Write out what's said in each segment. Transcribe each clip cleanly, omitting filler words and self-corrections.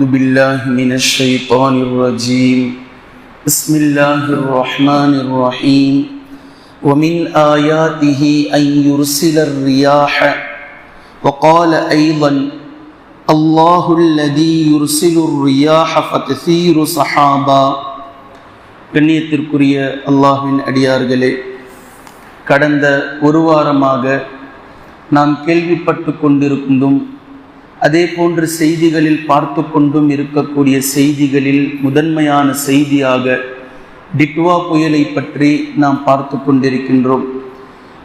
أعوذ بالله من الشيطان الرجيم بسم الله الرحمن الرحيم ومن آياته أن يرسل الرياح وقال أيضا الله الذي يرسل الرياح فتثير صحابا. கண்ணியத்திற்குரிய அல்லாஹ்வின் அடியார்களே, கடந்த ஒரு வாரமாக நாம் கேள்விப்பட்டு கொண்டிருக்கும் அதே போன்று செய்திகளில் பார்த்து கொண்டும் இருக்கக்கூடிய செய்திகளில் முதன்மையான செய்தியாக டிட்வா புயலை பற்றி நாம் பார்த்து கொண்டிருக்கின்றோம்.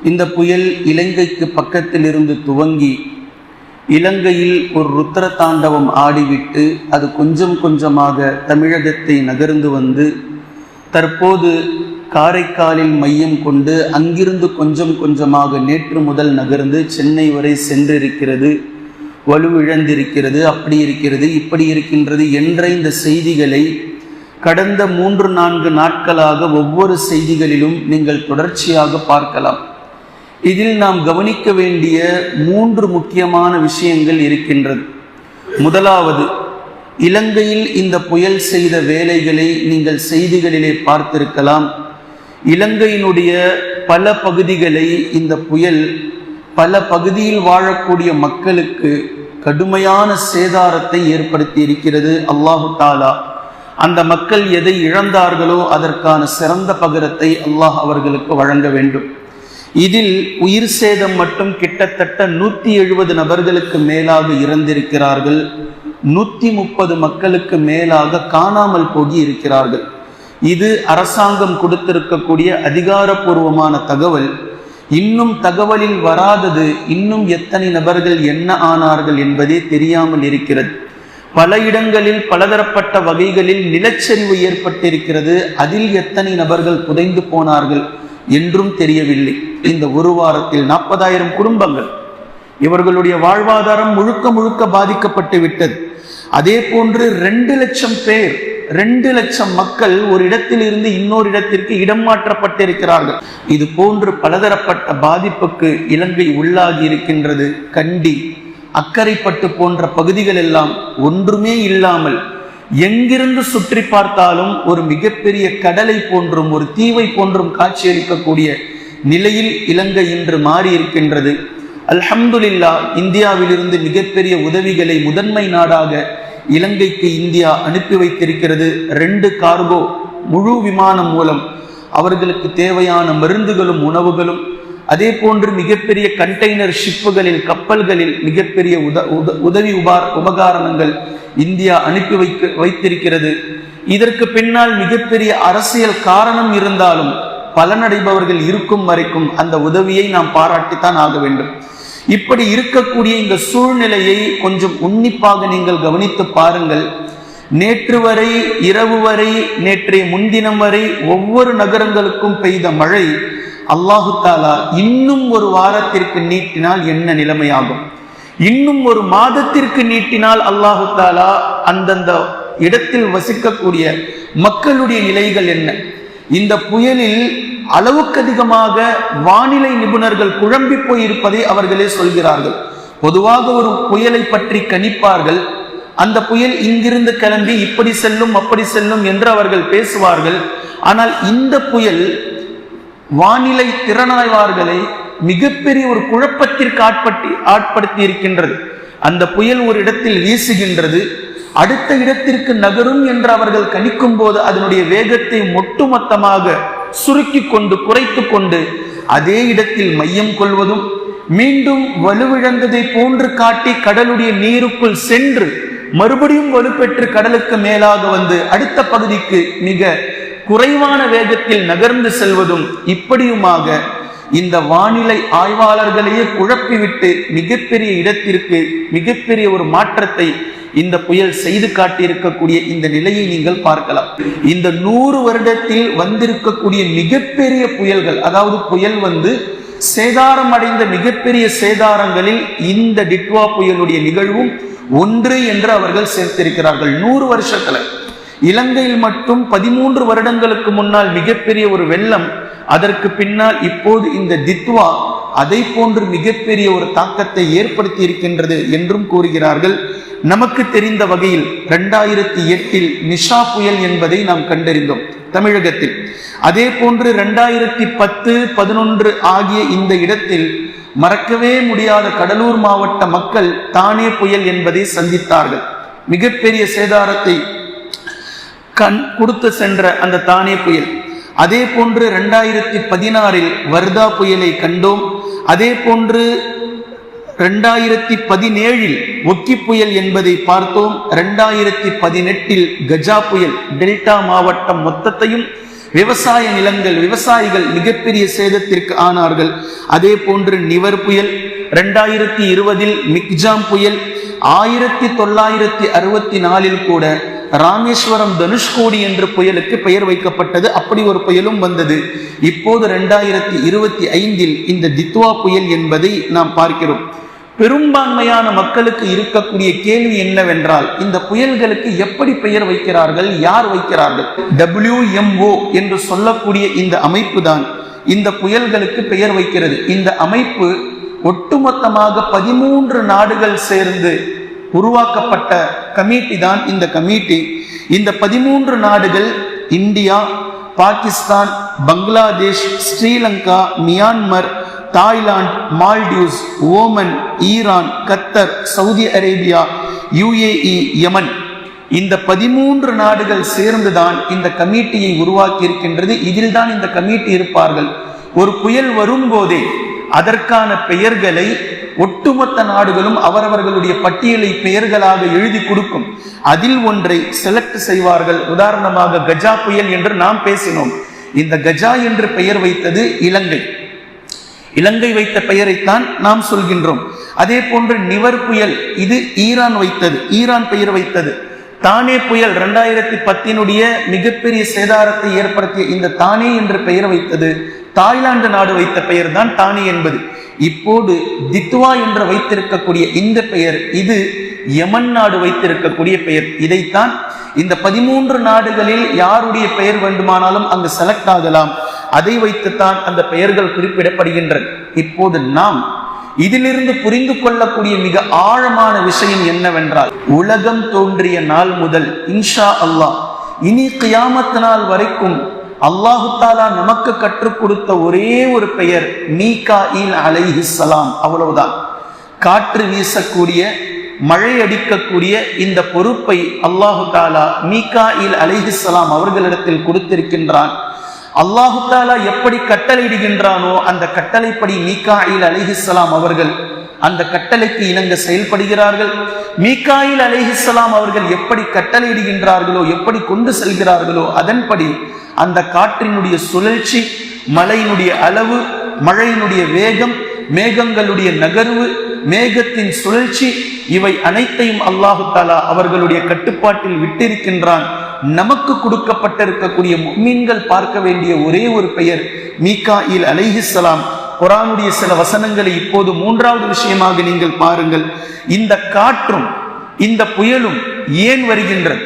இந்த புயல் இலங்கைக்கு பக்கத்திலிருந்து துவங்கி இலங்கையில் ஒரு ருத்ர தாண்டவம் ஆடிவிட்டு அது கொஞ்சம் கொஞ்சமாக தமிழகத்தை நகர்ந்து வந்து தற்போது காரைக்காலில் மையம் கொண்டு அங்கிருந்து கொஞ்சம் கொஞ்சமாக நேற்று முதல் நகர்ந்து சென்னை வரை சென்றிருக்கிறது, வலுவிழந்திருக்கிறது, அப்படி இருக்கிறது, இப்படி இருக்கின்றது என்ற இந்த செய்திகளை கடந்த 3-4 நாட்களாக ஒவ்வொரு செய்திகளிலும் நீங்கள் தொடர்ச்சியாக பார்க்கலாம். இதில் நாம் கவனிக்க வேண்டிய 3 முக்கியமான விஷயங்கள் இருக்கின்றது. முதலாவது, இலங்கையில் இந்த புயல் செய்த வேலைகளை நீங்கள் செய்திகளிலே பார்த்திருக்கலாம். இலங்கையினுடைய பல பகுதிகளை இந்த புயல் பல பகுதியில் வாழக்கூடிய மக்களுக்கு கடுமையான சேதாரத்தை ஏற்படுத்தி இருக்கிறது. அல்லாஹு தாலா அந்த மக்கள் எதை இழந்தார்களோ அதற்கான சிறந்த பகரத்தை அல்லாஹ் அவர்களுக்கு வழங்க வேண்டும். இதில் உயிர் சேதம் மட்டும் கிட்டத்தட்ட 170 நபர்களுக்கு மேலாக இறந்திருக்கிறார்கள். 130 மக்களுக்கு மேலாக காணாமல் போகி இருக்கிறார்கள். இது அரசாங்கம் கொடுத்திருக்கக்கூடிய அதிகாரப்பூர்வமான தகவல். இன்னும் தகவலில் வராதது இன்னும் எத்தனை நபர்கள் என்ன ஆனார்கள் என்பதே தெரியாமல் இருக்கிறது. பல இடங்களில் பலதரப்பட்ட வகைகளில் நிலச்சரிவு ஏற்பட்டிருக்கிறது. அதில் எத்தனை நபர்கள் புதைந்து போனார்கள் என்றும் தெரியவில்லை. இந்த ஒரு வாரத்தில் 40,000 குடும்பங்கள், இவர்களுடைய வாழ்வாதாரம் முழுக்க முழுக்க பாதிக்கப்பட்டு விட்டது. அதே போன்று 2 லட்சம் பேர், 2 லட்சம் மக்கள் ஒரு இடத்தில் இருந்து இன்னொரு இடத்திற்கு இடம் மாற்றப்பட்டிருக்கிறார்கள். இது போன்று பலதரப்பட்ட பாதிப்புக்கு இலங்கை உள்ளாகி இருக்கின்றது. கண்டி, அக்கரைப்பட்டு போன்ற பகுதிகள் எல்லாம் ஒன்றுமே இல்லாமல் எங்கிருந்து சுற்றி பார்த்தாலும் ஒரு மிகப்பெரிய கடலை போன்றும் ஒரு தீவை போன்றும் காட்சியளிக்கக்கூடிய நிலையில் இலங்கை இன்று மாறி இருக்கின்றது. அல்ஹம்துலில்லாஹ், இந்தியாவிலிருந்து மிகப்பெரிய உதவிகளை முதன்மை நாடாக இலங்கைக்கு இந்தியா அனுப்பி வைத்திருக்கிறது. 2 கார்கோ முழு விமானம் மூலம் அவர்களுக்கு தேவையான மருந்துகளும் உணவுகளும், அதே போன்று மிகப்பெரிய கண்டெய்னர் ஷிப்புகளில், கப்பல்களில் மிகப்பெரிய உதவி உபகாரணங்கள் இந்தியா அனுப்பி வைத்திருக்கிறது. இதற்கு பின்னால் மிகப்பெரிய அரசியல் காரணம் இருந்தாலும் பலனடைபவர்கள் இருக்கும் வரைக்கும் அந்த உதவியை நாம் பாராட்டித்தான் ஆக வேண்டும். இப்படி இருக்கக்கூடிய இந்த சூழ்நிலையை கொஞ்சம் உன்னிப்பாக நீங்கள் கவனித்து பாருங்கள். நேற்று வரை, இரவு வரை, நேற்றைய முன்தினம் வரை ஒவ்வொரு நகரங்களுக்கும் பெய்த மழை அல்லாஹு தாலா இன்னும் ஒரு வாரத்திற்கு நீட்டினால் என்ன நிலைமையாகும், இன்னும் ஒரு மாதத்திற்கு நீட்டினால் அல்லாஹு தாலா அந்தந்த இடத்தில் வசிக்கக்கூடிய மக்களுடைய நிலைகள் என்ன? இந்த புயலில் அளவுக்கு அதிகமாக வானிலை நிபுணர்கள் குழம்பி போயிருப்பதை அவர்களே சொல்கிறார்கள். பொதுவாக ஒரு புயலை பற்றி கணிப்பார்கள். அந்த புயல் இங்கிருந்து கிளம்பி இப்படி செல்லும் அப்படி செல்லும் என்று அவர்கள் பேசுவார்கள். ஆனால் இந்த புயல் வானிலை திறனாய்வாளர்களை மிகப்பெரிய ஒரு குழப்பத்திற்கு ஆட்படுத்தி இருக்கின்றது. அந்த புயல் ஒரு இடத்தில் வீசுகின்றது, அடுத்த இடத்திற்கு நகரும் என்று அவர்கள் கணிக்கும் போது அதனுடைய வேகத்தை ஒட்டுமொத்தமாக சுருக்கி கொண்டு குறைத்து கொண்டு அதே இடத்தில் மையம் கொள்வதும், மீண்டும் வலுவிழந்ததை போன்று காட்டி கடலுடைய நீருக்குள் சென்று மறுபடியும் வலுப்பெற்று கடலுக்கு மேலாக வந்து அடுத்த பகுதிக்கு மிக குறைவான வேகத்தில் நகர்ந்து செல்வதும், இப்படியுமாக இந்த வானிலை ஆய்வாளர்களையே குழப்பிவிட்டு மிகப்பெரிய இடத்திற்கு மிகப்பெரிய ஒரு மாற்றத்தை இந்த புயல் செய்து காட்டியிருக்கக்கூடிய இந்த நிலையை நீங்கள் பார்க்கலாம். இந்த 100 வருடத்தில் வந்திருக்கக்கூடிய மிகப்பெரிய புயல்கள், அதாவது புயல் சேதாரம் அடைந்த மிகப்பெரிய சேதாரங்களில் இந்த டிட்வா புயலுடைய நிகழ்வும் ஒன்று என்று அவர்கள் சேர்த்திருக்கிறார்கள். 100 வருஷத்துல இலங்கையில் மட்டும் 13 வருடங்களுக்கு முன்னால் மிகப்பெரிய ஒரு வெள்ளம், அதற்கு பின்னால் இப்போது இந்த டிட்வா அதை போன்று மிகப்பெரிய ஒரு தாக்கத்தை ஏற்படுத்தி இருக்கின்றது என்றும் கூறுகிறார்கள். நமக்கு தெரிந்த வகையில் 2008 நிஷா புயல் என்பதை நாம் கண்டறிந்தோம் தமிழகத்தில். அதே போன்று 2010, 11 ஆகிய இந்த இடத்தில் மறக்கவே முடியாத கடலூர் மாவட்ட மக்கள் தானே புயல் என்பதை சந்தித்தார்கள். மிகப்பெரிய சேதாரத்தை கொடுத்து சென்ற அந்த தானே புயல். அதே போன்று 2016 வர்தா புயலை கண்டோம். அதே போன்று 2017 ஒக்கி புயல் என்பதை பார்த்தோம். 2018 கஜா புயல் டெல்டா மாவட்டம் மொத்தத்தையும் விவசாய நிலங்கள், விவசாயிகள் மிகப்பெரிய சேதத்திற்கு ஆனார்கள். அதே போன்று நிவர் புயல், 2020 மிக்ஜாம் புயல், 1964 கூட ராமேஸ்வரம் தனுஷ்கோடி என்ற புயலுக்கு பெயர் வைக்கப்பட்டது. அப்படி ஒரு புயலும் வந்தது. இப்போது 2025 இந்த தித்வா புயல் என்பதை நாம் பார்க்கிறோம். பெரும்பான்மையான மக்களுக்கு இருக்கக்கூடிய கேள்வி என்னவென்றால், இந்த புயல்களுக்கு எப்படி பெயர் வைக்கிறார்கள், யார் வைக்கிறார்கள்? WMO என்று சொல்லக்கூடிய இந்த அமைப்பு தான் இந்த புயல்களுக்கு பெயர் வைக்கிறது. இந்த அமைப்பு ஒட்டுமொத்தமாக 13 நாடுகள் சேர்ந்து உருவாக்கப்பட்ட கமிட்டி தான் இந்த கமிட்டி. இந்த 13 நாடுகள் India, Pakistan, Bangladesh, Sri Lanka, Myanmar, Thailand, Maldives, Oman, Iran, கத்தர், சவுதி அரேபியா, UAE, யமன், இந்த 13 நாடுகள் சேர்ந்துதான் இந்த கமிட்டியை உருவாக்கி இருக்கின்றது. இதில் தான் இந்த கமிட்டி இருப்பார்கள். ஒரு புயல் வரும்போதே அதற்கான பெயர்களை ஒட்டுமொத்த நாடுகளும் அவரவர்களுடைய பட்டியலை பெயர்களாக எழுதி கொடுக்கும். அதில் ஒன்றை செலக்ட் செய்வார்கள். உதாரணமாக கஜா புயல் என்று நாம் பேசினோம். இந்த கஜா என்று பெயர் வைத்தது இலங்கை. இலங்கை வைத்த பெயரைத்தான் நாம் சொல்கின்றோம். அதே போன்று நிவர் புயல், இது ஈரான் வைத்தது, ஈரான் பெயர் வைத்தது. தானே புயல் 2010 மிகப்பெரிய சேதாரத்தை ஏற்படுத்திய இந்த தானே என்று பெயர் வைத்தது தாய்லாந்து நாடு வைத்த பெயர் தான் தானே என்பது. இப்போது தித்வா என்று வைத்திருக்கக்கூடிய இந்த பெயர், இது யமன் நாடு வைத்திருக்கக்கூடிய பெயர். இதைத்தான் இந்த 13 நாடுகளில் யாருடைய பெயர் வேண்டுமானாலும் அங்கு செலக்ட் ஆகலாம். அதை வைத்துத்தான் அந்த பெயர்கள் குறிப்பிடப்படுகின்றன. இப்போது நாம் இதிலிருந்து புரிந்து கொள்ளக்கூடிய மிக ஆழமான விஷயம் என்னவென்றால், உலகம் தோன்றிய நாள் முதல் இன்ஷா அல்லாஹ் இனி கியாமத் நாள் வரைக்கும் அல்லாஹு தாலா நமக்கு கற்றுக் கொடுத்த ஒரே ஒரு பெயர் மீகாயில் அலைஹிஸ்ஸலாம், அவ்வளவுதான். காற்று வீசக்கூடிய, மழை அடிக்கக்கூடிய இந்த பொறுப்பை அல்லாஹு தாலா மீகாயில் அலைஹிஸ்ஸலாம் அவர்களிடத்தில் கொடுத்திருக்கின்றான். அல்லாஹு தாலா எப்படி கட்டளையிடுகின்றானோ அந்த கட்டளைப்படி மீகாயில் அலைஹிஸ்ஸலாம் அவர்கள் அந்த கட்டளைக்கு இணங்க செயல்படுகிறார்கள். மீகாயில் அலைஹிஸ்ஸலாம் அவர்கள் எப்படி கட்டளையிடுகின்றார்களோ, எப்படி கொண்டு செல்கிறார்களோ அதன்படி அந்த காற்றினுடைய சுழற்சி, மழையினுடைய அளவு, மழையினுடைய வேகம், மேகங்களுடைய நகர்வு, மேகத்தின் சுழற்சி, இவை அனைத்தையும் அல்லாஹு தாலா அவர்களுடைய கட்டுப்பாட்டில் விட்டிருக்கின்றான். நமக்கு கொடுக்கப்பட்டிருக்கக்கூடிய முஃமின்கள் பார்க்க வேண்டிய ஒரே ஒரு பெயர் மீகாயில் அலைஹிஸ்ஸலாம். குர்ஆனுடைய சில வசனங்களை இப்போது 3வது விஷயமாக நீங்கள் பாருங்கள். இந்த காற்றும் இந்த புயலும் ஏன் வருகின்றது,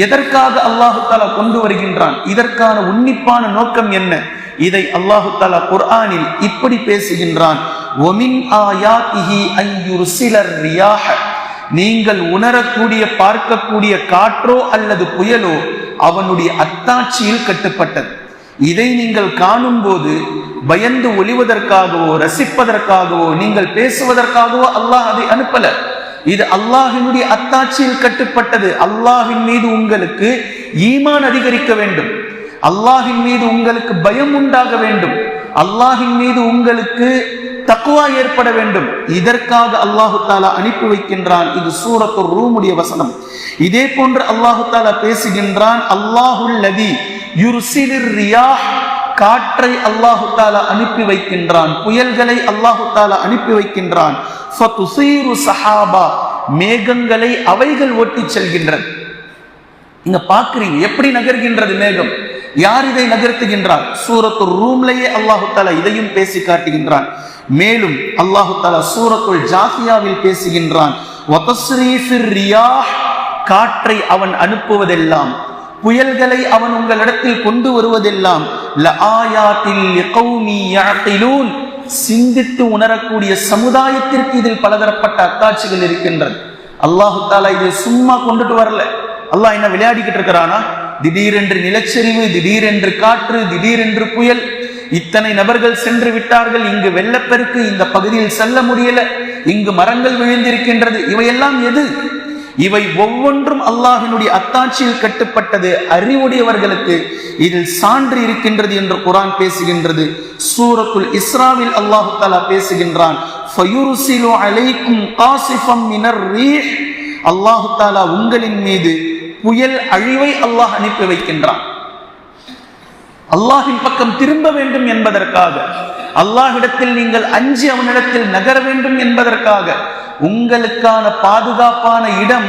எதற்காக அல்லாஹு தாலா கொண்டு வருகின்றான், இதற்கான உன்னிப்பான நோக்கம் என்ன? இதை அல்லாஹு தாலா குர்ஆனில் இப்படி பேசுகின்றான். வமின் ஆயாத்திஹி அன் யுர்சிலர் ரியாஹ, நீங்கள் உணரக்கூடிய பார்க்கக்கூடிய காற்றோ அல்லது புயலோ அவனுடைய அத்தாட்சியில் கட்டுப்பட்டது. இதை நீங்கள் காணும் போது பயந்து ஒளிவதற்காகவோ ரசிப்பதற்காகவோ நீங்கள் பேசுவதற்காகவோ அல்லாஹ் அதை அனுப்பல. இது அல்லாஹினுடைய அத்தாட்சியில் கட்டுப்பட்டது. அல்லாஹின் மீது உங்களுக்கு ஈமான் அதிகரிக்க வேண்டும், அல்லாஹின் மீது உங்களுக்கு பயம் உண்டாக வேண்டும், அல்லாஹின் மீது உங்களுக்கு தக்வா ஏற்பட வேண்டும். இதற்காக அல்லாஹு தாலா அனுப்பி வைக்கின்றான். இது சூரத்துர் ரூமுடைய வசனம். இதே போன்று அல்லாஹு தாலா பேசுகின்றான். அல்லாஹுல் லதி யுர்சிலிர் ரியாஹ், காற்றை அல்லாஹு தாலா அனுப்பி வைக்கின்றான், புயல்களை அல்லாஹு தாலா அனுப்பி வைக்கின்றான். ஃபதுஸீரு ஸஹாபா, மேகங்களை அவைகள் ஓட்டி செல்கின்றது. இங்க பாக்குறீங்க எப்படி நகர்கின்றது மேகம், யார் இதை நகர்த்துகின்றார்? சூரத்துர் ரூம்லயே அல்லாஹு தாலா இதையும் பேசி காட்டுகின்றான். மேலும் அல்லாஹு தாலா சூரத்துல் ஜாசியாவில் பேசுகின்றான். வதஸ்ரீஃபிர் ரியாஹ், காற்றை அவன் அனுப்புவதெல்லாம், புயல்களை அவன் உங்களிடத்தில் கொண்டு வருவதெல்லாம் லஆயாத்தில் லிகௌமி யஅகிலூன், சிந்தித்து உணரக்கூடிய சமுதாயத்திற்கு இதில் பலதரப்பட்ட அத்தாட்சிகள் இருக்கின்றது. அல்லாஹு தாலா இதை சும்மா கொண்டுட்டு வரல. அல்லாஹ் என்ன விளையாடிக்கிட்டு இருக்கிறானா? திடீரென்று நிலச்சரிவு, திடீரென்று காற்று, திடீரென்று புயல், இத்தனை நபர்கள் சென்று விட்டார்கள், இங்கு வெள்ளப்பெருக்கு, இந்த பகுதியில் செல்ல முடியல, இங்கு மரங்கள் விழுந்திருக்கின்றது. இவையெல்லாம் எது? இவை ஒவ்வொன்றும் அல்லாஹ்வினுடைய அத்தாட்சியில் கட்டுப்பட்டது. அறிவுடையவர்களுக்கு இதில் சான்று இருக்கின்றது என்று குர்ஆன் பேசுகின்றது. சூரத்துல் இஸ்ராவில் அல்லாஹ் தஆலா பேசுகின்றான், ஃபயுர்சிலு அலைக்கும் காஸிஃபம் மினர் ரீஹ். அல்லாஹ் தஆலா உங்களின் மீது புயல் அழிவை அல்லாஹ் அனுப்பி வைக்கின்றான். அல்லாஹ்வின் பக்கம் திரும்ப வேண்டும் என்பதற்காக, அல்லாஹ்விடத்தில் நீங்கள் அஞ்சி அவனிடத்தில் நகர வேண்டும் என்பதற்காக, உங்களுக்கான பாதுகாப்பான இடம்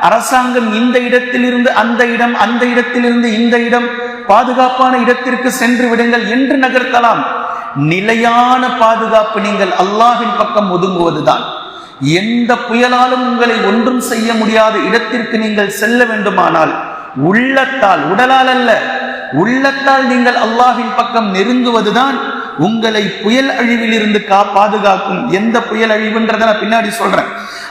அரசாங்கம் இந்த இடத்திலிருந்து அந்த இடம், அந்த இடத்திலிருந்து இந்த இடம், பாதுகாப்பான இடத்திற்கு சென்று விடுங்கள் என்று நகர்த்தலாம். நிலையான பாதுகாப்பு நீங்கள் அல்லாஹ்வின் பக்கம் ஒதுங்குவதுதான். எந்த புயலாலும் உங்களை ஒன்றும் செய்ய முடியாத இடத்திற்கு நீங்கள் செல்ல வேண்டுமானால் உள்ளத்தால், உடலால் அல்ல, உள்ளத்தால் நீங்கள் அல்லாஹ்வின் பக்கம் நெருங்குவதுதான் உங்களை புயல் அழிவில் இருந்து பாதுகாக்கும். எந்த புயல் அழிவுன்றதை நான் பின்னாடி சொல்றேன்.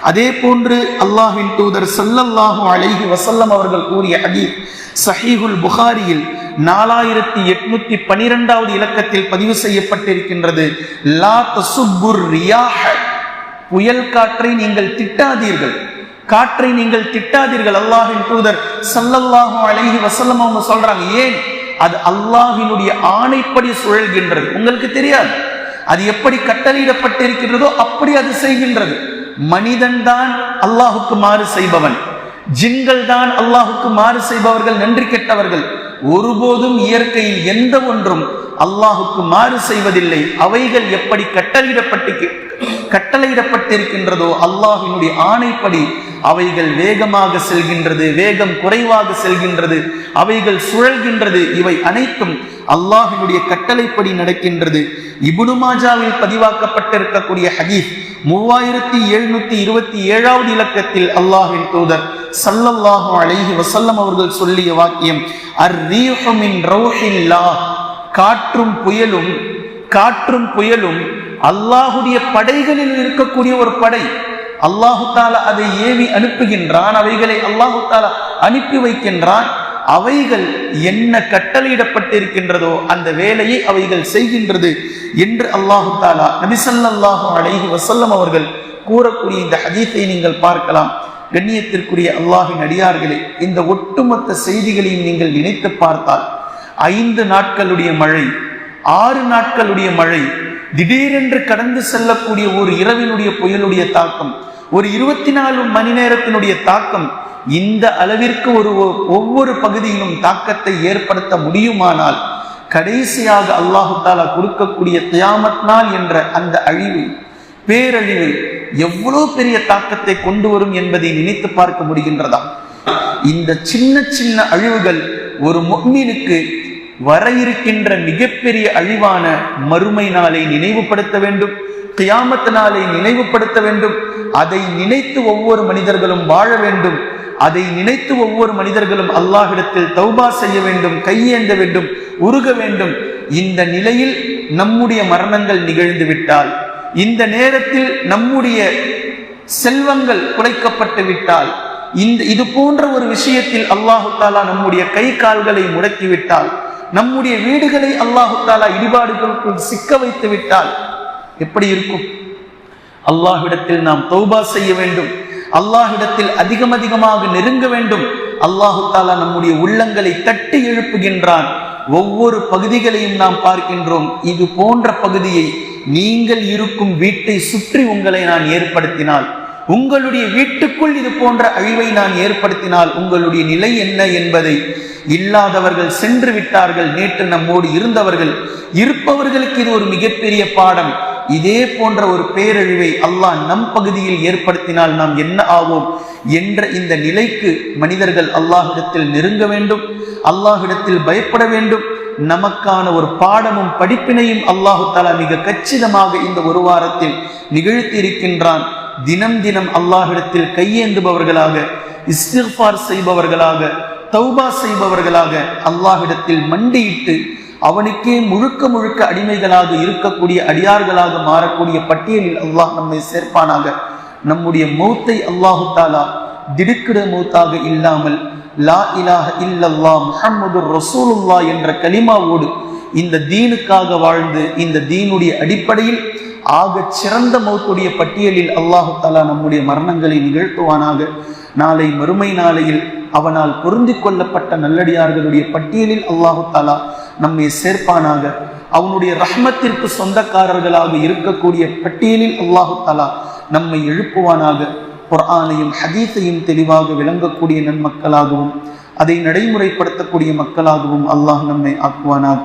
அதே போன்று அல்லாஹ்வின் தூதர் ஸல்லல்லாஹு அலைஹி வஸல்லம் அவர்கள் கூறிய ஹதீஸ் சஹீஹுல் புகாரியில் 4812வது இலக்கத்தில் பதிவு செய்யப்பட்டிருக்கின்றது. லா தசுப்புர் ரியாஹ, புயல் காற்றை நீங்கள் திட்டாதீர்கள், காற்றை நீங்கள் திட்டாதீர்கள். அல்லாஹ்வின் தூதர் ஸல்லல்லாஹு அலைஹி வஸல்லம் அவங்க சொல்றாங்க. ஏன்? அது அல்லாஹ்வினுடைய ஆணைப்படி சுழல்கின்றது. உங்களுக்கு தெரியாது அது எப்படி கட்டளையிடப்பட்டிருக்கின்றதோ அப்படி அது செய்கின்றது. மனிதன் தான் அல்லாஹுக்கு மாறு செய்பவன், ஜின்கள் தான் அல்லாஹுக்கு மாறு செய்பவர்கள், நன்றி கெட்டவர்கள். ஒருபோதும் இயற்கையில் எந்த ஒன்றும் அல்லாஹுக்கு மாறு செய்வதில்லை. அவைகள் எப்படி கட்டளையிடப்பட்டிருக்கின்றதோ அல்லாஹ்வினுடைய ஆணைப்படி அவைகள் வேகமாக செல்கின்றது, வேகம் குறைவாக செல்கின்றது, அவைகள் சுழல்கின்றது. இவை அனைத்தும் அல்லாஹ்வினுடைய கட்டளைப்படி நடக்கின்றது. இப்னு மாஜாவில் பதிவாக்கப்பட்டிருக்கக்கூடிய ஹதீஸ் 3727வது இலக்கத்தில் அல்லாஹ்வின் தூதர் ஸல்லல்லாஹு அலைஹி வஸல்லம் அவர்கள் சொல்லிய வாக்கியம், அர்-ரீஹு மின் ரௌஹில்லாஹ், காற்றும் புயலும் அல்லாஹுடைய படைகளில் இருக்கக்கூடிய ஒரு படை. அல்லாஹு தாலா அதை ஏவி அனுப்புகின்றான், அவைகளை அல்லாஹு தாலா அனுப்பி வைக்கின்றான். அவைகள் என்ன கட்டளையிடப்பட்டிருக்கின்றதோ அந்த வேலையை அவைகள் செய்கின்றது என்று அல்லாஹு தாலா நபி ஸல்லல்லாஹு அலைஹி வஸல்லம் அவர்கள் கூறக்கூடிய இந்த ஹதீஸை நீங்கள் பார்க்கலாம். கண்ணியத்திற்குரிய அல்லாஹ்வின் அடியார்களே, இந்த ஒட்டுமொத்த செய்திகளையும் நீங்கள் நினைத்து பார்த்தால் 5 நாட்களுடைய மழை, 6 நாட்களுடைய மழை, திடீரென்று கடந்து செல்லக்கூடிய ஒரு இரவினுடைய புயலுடைய தாக்கம், ஒரு 24 மணி நேரத்தினுடைய தாக்கம், இந்த அளவிற்கு ஒவ்வொரு பகுதியிலும் தாக்கத்தை ஏற்படுத்த முடியுமானால் கடைசியாக அல்லாஹு தாலா கொடுக்கக்கூடிய கியாமத் நாள் என்ற அந்த அழிவு, பேரழிவு எவ்வளவு பெரிய தாக்கத்தை கொண்டு வரும் என்பதை நினைத்து பார்க்க முடிகின்றதா? இந்த சின்ன சின்ன அழிவுகள் ஒரு முஃமினுக்கு வர இருக்கின்ற மிகப்பெரிய அழிவான மறுமை நாளை நினைவுபடுத்த வேண்டும், கியாமத் நாளை நினைவுபடுத்த வேண்டும். அதை நினைத்து ஒவ்வொரு மனிதர்களும் வாழ வேண்டும். அதை நினைத்து ஒவ்வொரு மனிதர்களும் அல்லாஹ்விடத்தில் தௌபா செய்ய வேண்டும், கையேந்த வேண்டும், உருக வேண்டும். இந்த நிலையில் நம்முடைய மரணங்கள் நிகழ்ந்து விட்டால், இந்த நேரத்தில் நம்முடைய செல்வங்கள் குலைக்கப்பட்டு விட்டால், இது போன்ற ஒரு விஷயத்தில் அல்லாஹு தாலா நம்முடைய கை கால்களை முடக்கிவிட்டால், நம்முடைய வீடுகளை அல்லாஹு தாலா இடிபாடுகளுக்குள் சிக்க வைத்து விட்டால் எப்படி இருக்கும்? அல்லாஹ்விடத்தில் நாம் தௌபா செய்ய வேண்டும், அல்லாஹ்விடத்தில் அதிகமாக நெருங்க வேண்டும். அல்லாஹு தாலா நம்முடைய உள்ளங்களை தட்டி எழுப்புகின்றான். ஒவ்வொரு பகுதிகளையும் நாம் பார்க்கின்றோம். இது போன்ற பகுதியை நீங்கள் இருக்கும் வீட்டை சுற்றி உங்களை நான் ஏற்படுத்தினால், உங்களுடைய வீட்டுக்குள் இது போன்ற அழிவை நான் ஏற்படுத்தினால் உங்களுடைய நிலை என்ன என்பதை இல்லாதவர்கள் சென்று விட்டார்கள், நேற்று நம்மோடு இருந்தவர்கள், இருப்பவர்களுக்கு இது ஒரு மிகப்பெரிய பாடம். இதே போன்ற ஒரு பேரழிவை அல்லாஹ் நம் பகுதியில் ஏற்படுத்தினால் நாம் என்ன ஆவோம் என்ற இந்த நிலைக்கு மனிதர்கள் அல்லாஹ்விடத்தில் நெருங்க வேண்டும், அல்லாஹ்விடத்தில் பயப்பட வேண்டும். நமக்கான ஒரு பாடமும் படிப்பினையும் அல்லாஹு தஆலா மிக கச்சிதமாக இந்த ஒரு வாரத்தில் நிகழ்த்தி இருக்கின்றான். தினம் தினம் அல்லாஹ்விடத்தில் கையேந்துபவர்களாக, இஸ்திக்ஃபார் செய்பவர்களாக, தௌபா செய்பவர்களாக, அல்லாஹ்விடத்தில் மண்டியிட்டு அவனுக்கே முழுக்க அடிமைகளாக இருக்கக்கூடிய அடியார்களாக மாறக்கூடிய பட்டியலில் அல்லாஹ் நம்மை சேர்ப்பானாக. நம்முடைய மௌத்தை அல்லாஹு தாலா திடுக்கிட மௌத்தாக இல்லாமல் லா இலாஹ இல்லல்லாஹ் முஹம்மதுர் ரசூலுல்லாஹ் என்ற கலிமாவோடு இந்த தீனுக்காக வாழ்ந்து இந்த தீனுடைய அடிப்படையில் ஆக சிறந்த மௌத்துடைய பட்டியலில் அல்லாஹு தாலா நம்முடைய மரணங்களை நிகழ்த்துவானாக. நாளை மறுமை நாளையில் அவனால் பொருந்தி கொள்ளப்பட்ட நல்லடியார்களுடைய பட்டியலில் அல்லாஹு தாலா நம்மை சேர்ப்பானாக. அவனுடைய ரஹ்மத்திற்கு சொந்தக்காரர்களாக இருக்கக்கூடிய பட்டியலில் அல்லாஹு தாலா நம்மை எழுப்புவானாக. குர்ஆனையும் ஹதீஸையும் தெளிவாக விளங்கக்கூடிய நன்மக்களாகவும் அதை நடைமுறைப்படுத்தக்கூடிய மக்களாகவும் அல்லாஹ் நம்மை ஆக்குவானாக.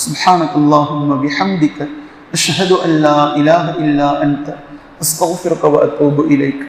சுப்ஹானக்கல்லாஹும்ம பிஹம்திக அஷ்ஹது அன் லா இலாஹ இல்லா அன்த அஸ்தக்ஃபிருக வ அத்தூபு இலைக்.